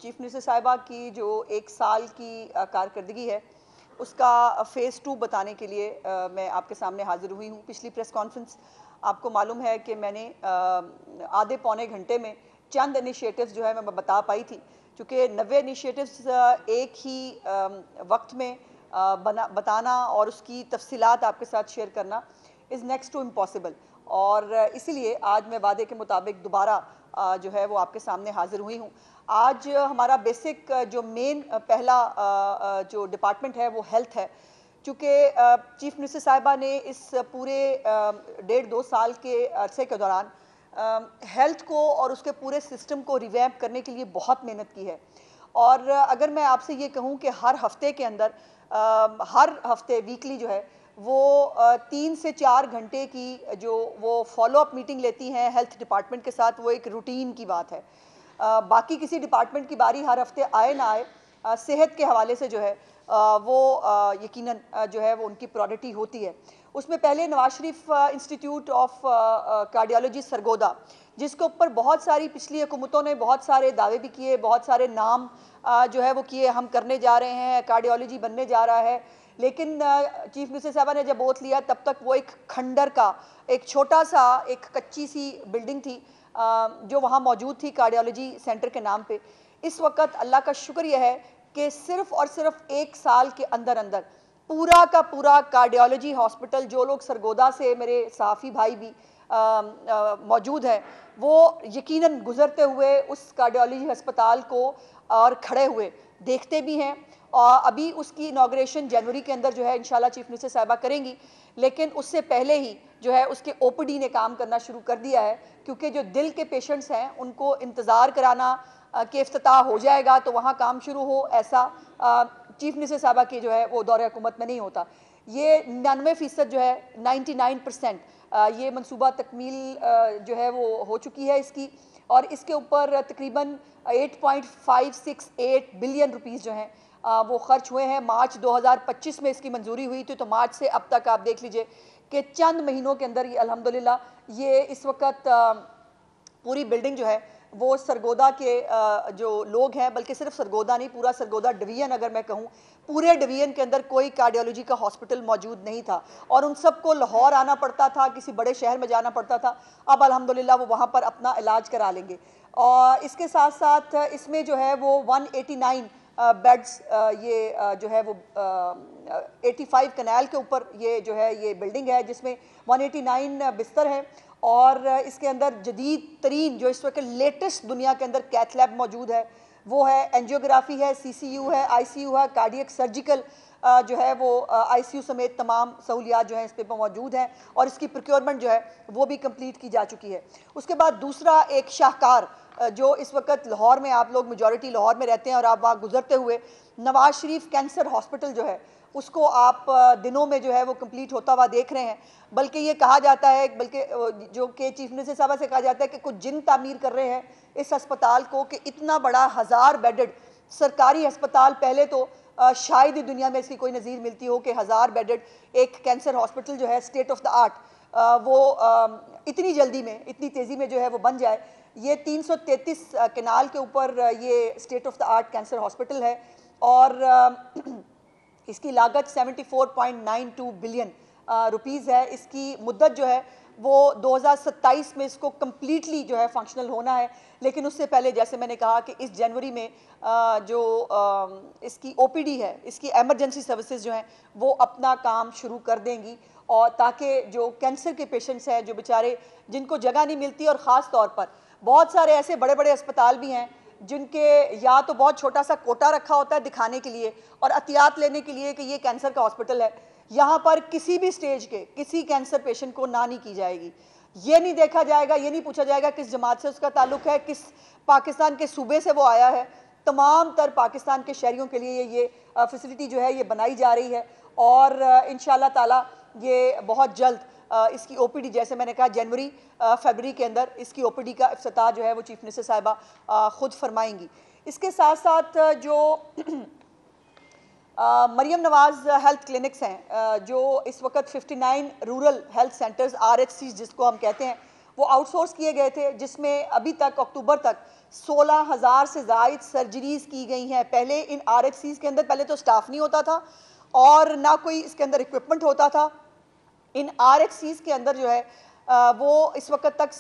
Chief minister साहिबा की जो 1 साल की कारकर्दगी है उसका फ़ेज़ 2 बताने के लिए मैं आपके सामने हाज़िर हुई हूँ। पिछली प्रेस कॉन्फ्रेंस आपको मालूम है कि मैंने आधे पौने घंटे में चंद इनिशिएटिव्स जो है मैं बता पाई थी, क्योंकि 90 इनिशिएटिव्स एक ही वक्त में बताना और उसकी तफसीलात आपके साथ शेयर करना इज़ नेक्स्ट टू इम्पॉसिबल। और इसीलिए आज मैं वादे के मुताबिक दोबारा जो है वो आपके सामने हाज़िर हुई हूँ। आज हमारा बेसिक जो मेन पहला जो डिपार्टमेंट है वो हेल्थ है, चूँकि चीफ मिनिस्टर साहिबा ने इस पूरे 1.5-2 साल के अरसे के दौरान हेल्थ को और उसके पूरे सिस्टम को रिवैम्प करने के लिए बहुत मेहनत की है। और अगर मैं आपसे ये कहूँ कि हर हफ्ते के अंदर हर हफ्ते वीकली जो है वो 3 से 4 घंटे की जो वो फॉलो अप मीटिंग लेती हैं हेल्थ डिपार्टमेंट के साथ, वो एक रूटीन की बात है। बाकी किसी डिपार्टमेंट की बारी हर हफ्ते आए ना आए, सेहत के हवाले से जो है वो यकीनन जो है वो उनकी प्रायोरिटी होती है। उसमें पहले Nawaz Sharif institute of cardiology Sargodha, जिसके ऊपर बहुत सारी पिछली हुकूमतों ने बहुत सारे दावे भी किए, बहुत सारे नाम जो है वो किए, हम करने जा रहे हैं, कार्डियोलॉजी बनने जा रहा है। लेकिन चीफ मिनिस्टर साहबा ने जब ओथ लिया तब तक वो एक खंडर का एक छोटा सा एक कच्ची सी बिल्डिंग थी जो वहाँ मौजूद थी कार्डियोलॉजी सेंटर के नाम पे। इस वक्त अल्लाह का शुक्र यह है कि सिर्फ और सिर्फ 1 साल के अंदर अंदर पूरा का पूरा कार्डियोलॉजी हॉस्पिटल, जो लोग सरगोदा से मेरे सहाफ़ी भाई भी मौजूद हैं, वो यकीनन गुजरते हुए उस कार्डियोलॉजी अस्पताल को और खड़े हुए देखते भी हैं। और अभी उसकी इनॉग्रेशन जनवरी के अंदर जो है इंशाल्लाह चीफ मिनिस्टर साहिबा करेंगी, लेकिन उससे पहले ही जो है उसके ओपीडी ने काम करना शुरू कर दिया है, क्योंकि जो दिल के पेशेंट्स हैं उनको इंतज़ार कराना कि इफ्तिताह हो जाएगा तो वहाँ काम शुरू हो, ऐसा चीफ मिनिस्टर साहिबा की जो है वो दौरे हुकूमत में नहीं होता। ये 99% जो है 99% ये मनसूबा तकमील जो है वो हो चुकी है इसकी, और इसके ऊपर तकरीबन 8.568 बिलियन रुपीज़ जो हैं वो खर्च हुए हैं। मार्च 2025 में इसकी मंजूरी हुई थी, तो मार्च से अब तक आप देख लीजिए कि चंद महीनों के अंदर ये अल्हम्दुलिल्लाह ये इस वक्त पूरी बिल्डिंग जो है वो सरगोदा के जो लोग हैं, बल्कि सिर्फ सरगोदा नहीं, पूरा सरगोदा डिवीज़न अगर मैं कहूँ, पूरे डिवीज़न के अंदर कोई कार्डियोलॉजी का हॉस्पिटल मौजूद नहीं था और उन सबको लाहौर आना पड़ता था, किसी बड़े शहर में जाना पड़ता था। अब अल्हम्दुलिल्लाह वो वहाँ पर अपना इलाज करा लेंगे। और इसके साथ साथ इसमें जो है वो 189 बेड्स ये जो है वो 85 कनाल के ऊपर ये जो है ये बिल्डिंग है, जिसमें 189 बिस्तर हैं और इसके अंदर जदीद तरीन जो इस वक्त लेटेस्ट दुनिया के अंदर कैथ लैब मौजूद है, वो है, एंजियोग्राफी है, सीसीयू है, आईसीयू है, कार्डियक सर्जिकल जो है वो आईसीयू समेत तमाम सहूलियात जो हैं इस पे मौजूद हैं और इसकी प्रोक्योरमेंट जो है वो भी कंप्लीट की जा चुकी है। उसके बाद दूसरा एक शाहकार जो इस वक्त लाहौर में, आप लोग मेजॉरिटी लाहौर में रहते हैं और आप वहाँ गुजरते हुए नवाज शरीफ कैंसर हॉस्पिटल जो है उसको आप दिनों में जो है वो कंप्लीट होता हुआ देख रहे हैं। बल्कि ये कहा जाता है, बल्कि जो कि चीफ मिनिस्टर साहब से कहा जाता है कि कुछ जिन तामीर कर रहे हैं इस अस्पताल को, कि इतना बड़ा 1000 बेडेड सरकारी अस्पताल पहले तो शायद ही दुनिया में इसकी कोई नज़ीर मिलती हो कि 1000 बेडेड एक कैंसर हॉस्पिटल जो है स्टेट ऑफ द आर्ट वो इतनी जल्दी में, इतनी तेज़ी में जो है वो बन जाए। ये 333 कनाल के ऊपर ये state of the art cancer hospital है और इसकी लागत 74.92 बिलियन रुपीज़ है। इसकी मुद्दत जो है वो 2027 में इसको कम्प्लीटली जो है फंक्शनल होना है, लेकिन उससे पहले जैसे मैंने कहा कि इस जनवरी में जो इसकी ओपीडी है, इसकी एमरजेंसी सर्विसेज जो हैं वो अपना काम शुरू कर देंगी, और ताकि जो कैंसर के पेशेंट्स हैं, जो बेचारे जिनको जगह नहीं मिलती, और ख़ास तौर पर बहुत सारे ऐसे बड़े बड़े अस्पताल भी हैं जिनके या तो बहुत छोटा सा कोटा रखा होता है दिखाने के लिए और एहतियात लेने के लिए कि ये कैंसर का हॉस्पिटल है, यहाँ पर किसी भी स्टेज के किसी कैंसर पेशेंट को ना नहीं की जाएगी। ये नहीं देखा जाएगा, ये नहीं पूछा जाएगा किस जमात से उसका ताल्लुक है, किस पाकिस्तान के सूबे से वो आया है। तमाम तर पाकिस्तान के शहरियों के लिए ये फैसिलिटी जो है ये बनाई जा रही है और इंशाअल्लाह ताला ये बहुत जल्द इसकी ओपीडी, जैसे मैंने कहा जनवरी फरवरी के अंदर इसकी ओपीडी का इफ्तिताह जो है वो चीफ मिनिस्टर साहिबा खुद फरमाएंगी। इसके साथ साथ जो मरियम नवाज हेल्थ क्लिनिक्स हैं, जो इस वक्त 59 रूरल हेल्थ सेंटर्स RHCs जिसको हम कहते हैं, वो आउटसोर्स किए गए थे, जिसमें अभी तक अक्टूबर तक 16,000 से ज़ायद सर्जरीज की गई हैं। पहले इन RHCs के अंदर पहले तो स्टाफ नहीं होता था और ना कोई इसके अंदर इक्विपमेंट होता था। इन RHCs के अंदर जो है वो इस वक्त तक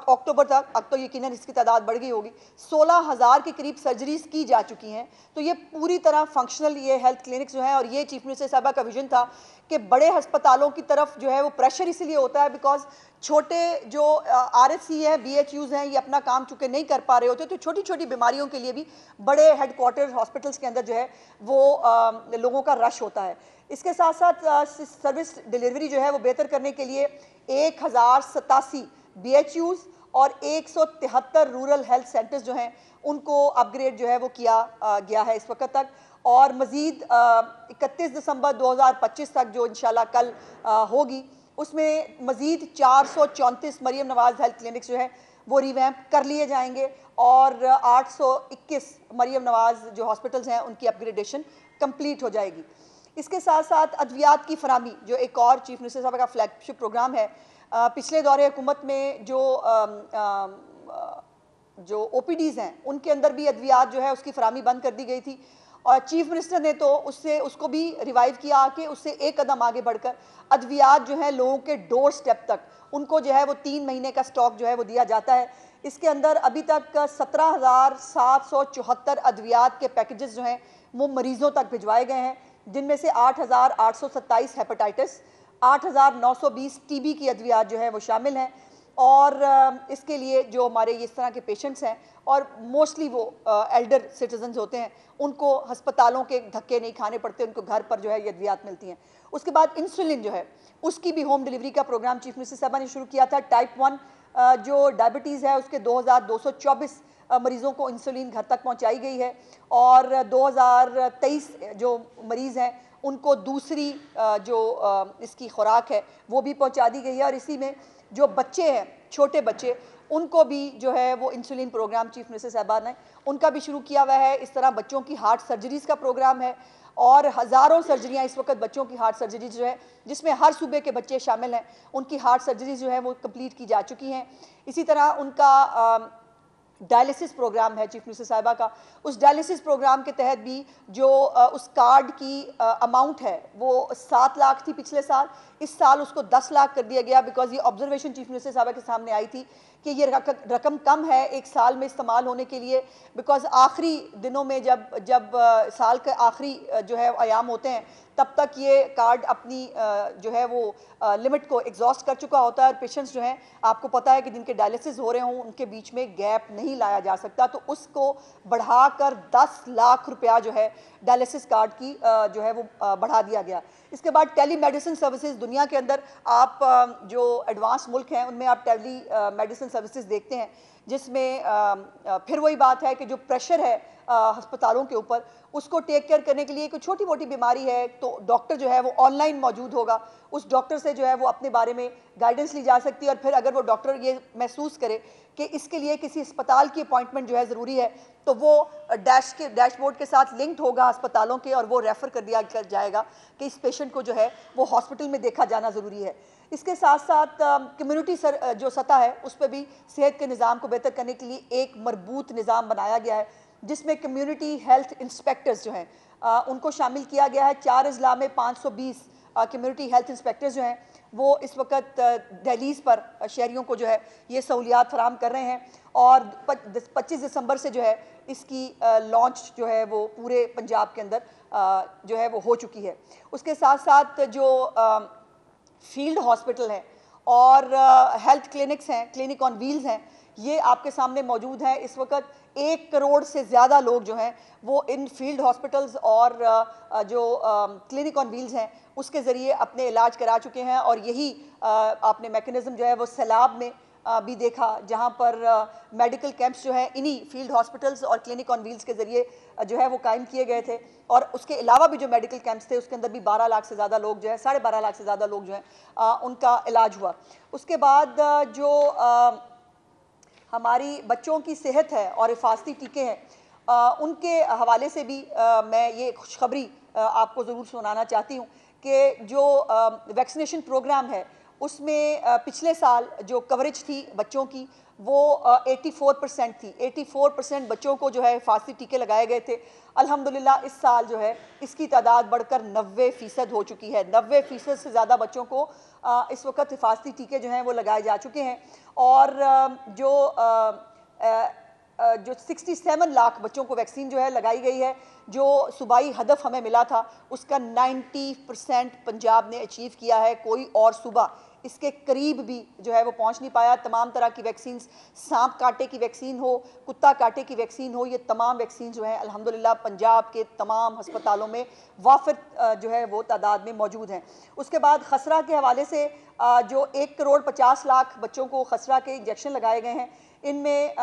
अक्टूबर तक, अब तो यकीनन इसकी तादाद बढ़ गई होगी, 16,000 के करीब सर्जरीज की जा चुकी हैं। तो ये पूरी तरह फंक्शनल ये हेल्थ क्लिनिक्स जो हैं, और ये चीफ मिनिस्टर साहबा का विजन था कि बड़े अस्पतालों की तरफ जो है वो प्रेशर इसलिए होता है बिकॉज छोटे जो RHC हैं, BHUs हैं, ये अपना काम चूँकि नहीं कर पा रहे होते, तो छोटी छोटी बीमारियों के लिए भी बड़े हेडक्वार्टर हॉस्पिटल्स के अंदर जो है वो लोगों का रश होता है। इसके साथ साथ सर्विस डिलीवरी जो है वो बेहतर करने के लिए 1087 BHUs और 173 रूरल हेल्थ सेंटर्स जो हैं उनको अपग्रेड जो है वो किया गया है इस वक्त तक, और मज़ीद 31 दिसंबर 2025 तक जो इंशाल्लाह कल होगी उसमें मज़ीद 434 मरियम नवाज़ हेल्थ क्लिनिक्स जो है वो रिवैम्प कर लिए जाएंगे और 821 मरियम नवाज़ जो हॉस्पिटल्स हैं उनकी अपग्रेडेशन कंप्लीट हो जाएगी। इसके साथ साथ अद्वियात की फरामी जो एक और चीफ मिनिस्टर साहब का फ्लैगशिप प्रोग्राम है। पिछले दौरे हुकूमत में जो OPDs हैं उनके अंदर भी अद्वियात जो है उसकी फरामी बंद कर दी गई थी, और चीफ मिनिस्टर ने तो उसको भी रिवाइव किया आके उससे एक कदम आगे बढ़कर अद्वियात जो है लोगों के डोर स्टेप तक उनको जो है वो 3 महीने का स्टॉक जो है वो दिया जाता है। इसके अंदर अभी तक 17,774 अद्वियात के पैकेजेस जो हैं वो मरीजों तक भिजवाए गए हैं, जिनमें से 8,827 हेपेटाइटिस, 8,920 TB की अद्वियात जो है वो शामिल हैं। और इसके लिए जो हमारे इस तरह के पेशेंट्स हैं और मोस्टली वो एल्डर सिटीजन्स होते हैं, उनको अस्पतालों के धक्के नहीं खाने पड़ते, उनको घर पर जो है ये अद्वियात मिलती हैं। उसके बाद इंसुलिन जो है उसकी भी होम डिलीवरी का प्रोग्राम चीफ मिनिस्टर साहबा ने शुरू किया था। टाइप 1 जो डायबिटीज़ है उसके 2,224 मरीज़ों को इंसुलिन घर तक पहुंचाई गई है, और 2023 जो मरीज़ हैं उनको दूसरी जो इसकी खुराक है वो भी पहुंचा दी गई है। और इसी में जो बच्चे हैं, छोटे बच्चे, उनको भी जो है वो इंसुलिन प्रोग्राम चीफ मिनिस्टर साहबा ने उनका भी शुरू किया हुआ है। इस तरह बच्चों की हार्ट सर्जरीज़ का प्रोग्राम है और हज़ारों सर्जरियाँ इस वक्त बच्चों की हार्ट सर्जरीज जो है जिसमें हर सूबे के बच्चे शामिल हैं, उनकी हार्ट सर्जरीज जो है वो कंप्लीट की जा चुकी हैं। इसी तरह उनका डायलिसिस प्रोग्राम है चीफ मिनिस्टर साहिबा का। उस डायलिसिस प्रोग्राम के तहत भी जो उस कार्ड की अमाउंट है वो 7 लाख थी पिछले साल, इस साल उसको 10 लाख कर दिया गया बिकॉज ये ऑब्जर्वेशन चीफ मिनिस्टर साहिबा के सामने आई थी कि ये रकम कम है एक साल में इस्तेमाल होने के लिए, बिकॉज आखिरी दिनों में जब साल के आखिरी जो है अयाम होते हैं तब तक ये कार्ड अपनी जो है वो लिमिट को एग्जॉस्ट कर चुका होता है, और पेशेंट्स जो हैं आपको पता है कि जिनके डायलिसिस हो रहे हों उनके बीच में गैप नहीं लाया जा सकता, तो उसको बढ़ाकर 10 लाख रुपया जो है डायलिसिस कार्ड की जो है वो बढ़ा दिया गया। इसके बाद टेली मेडिसिन सर्विसेज, दुनिया के अंदर आप जो एडवांस मुल्क हैं उनमें आप टेली मेडिसिन सर्विसेज देखते हैं, जिसमें फिर वही बात है कि जो प्रेशर है अस्पतालों के ऊपर उसको टेक केयर करने के लिए कोई छोटी मोटी बीमारी है तो डॉक्टर जो है वो ऑनलाइन मौजूद होगा, उस डॉक्टर से जो है वो अपने बारे में गाइडेंस ली जा सकती है, और फिर अगर वो डॉक्टर ये महसूस करे कि इसके लिए किसी अस्पताल की अपॉइंटमेंट जो है ज़रूरी है तो वो डैशबोर्ड के साथ लिंक्ड होगा अस्पतालों के, और वो रेफ़र कर दिया जाएगा कि इस पेशेंट को जो है वो हॉस्पिटल में देखा जाना ज़रूरी है। इसके साथ साथ कम्युनिटी जो सतह है उस पर भी सेहत के निज़ाम को बेहतर करने के लिए एक मरबूत निज़ाम बनाया गया है, जिसमें कम्युनिटी हेल्थ इंस्पेक्टर्स जो हैं उनको शामिल किया गया है। 4 अजला में 520 कम्युनिटी हेल्थ इंस्पेक्टर्स जो हैं वो इस वक्त दहलीज़ पर शहरियों को जो है ये सहूलियात फराम कर रहे हैं, और 25 दिसंबर से जो है इसकी लॉन्च जो है वो पूरे पंजाब के अंदर जो है वो हो चुकी है। उसके साथ साथ जो फील्ड हॉस्पिटल हैं और हेल्थ क्लिनिक्स हैं, क्लिनिक ऑन व्हील्स हैं, ये आपके सामने मौजूद हैं। इस वक्त 1 करोड़ से ज़्यादा लोग जो हैं वो इन फील्ड हॉस्पिटल्स और जो क्लिनिक ऑन व्हील्स हैं उसके ज़रिए अपने इलाज करा चुके हैं, और यही आपने मैकेनिज़्म जो है वो सैलाब में भी देखा, जहाँ पर मेडिकल कैंप्स जो हैं इन्हीं फील्ड हॉस्पिटल्स और क्लिनिक ऑन व्हील्स के ज़रिए जो है वो कायम किए गए थे, और उसके अलावा भी जो मेडिकल कैंप्स थे उसके अंदर भी 12 लाख से ज़्यादा लोग जो है 12.5 लाख से ज़्यादा लोग जो हैं उनका इलाज हुआ। उसके बाद जो हमारी बच्चों की सेहत है और हिफाजती टीके हैं उनके हवाले से भी मैं ये खुशखबरी आपको ज़रूर सुनाना चाहती हूँ कि जो वैक्सीनेशन प्रोग्राम है उसमें पिछले साल जो कवरेज थी बच्चों की वो 84% थी। 84% बच्चों को जो है हिफाजती टीके लगाए गए थे। अल्हम्दुलिल्लाह इस साल जो है इसकी तादाद बढ़कर 90% हो चुकी है। 90% से ज़्यादा बच्चों को इस वक्त हिफाजती टीके जो हैं वो लगाए जा चुके हैं। और जो 67 लाख बच्चों को वैक्सीन जो है लगाई गई है, जो सूबाई हदफ हमें मिला था उसका 90% पंजाब ने अचीव किया है। कोई और सूबा इसके करीब भी जो है वो पहुंच नहीं पाया। तमाम तरह की वैक्सीन, सांप कांटे की वैक्सीन हो, कुत्ता कांटे की वैक्सीन हो, ये तमाम वैक्सीन जो है अल्हम्दुलिल्लाह पंजाब के तमाम अस्पतालों में वाफिर जो है वो तादाद में मौजूद हैं। उसके बाद खसरा के हवाले से जो 1 करोड़ 50 लाख बच्चों को खसरा के इंजेक्शन लगाए गए हैं, इनमें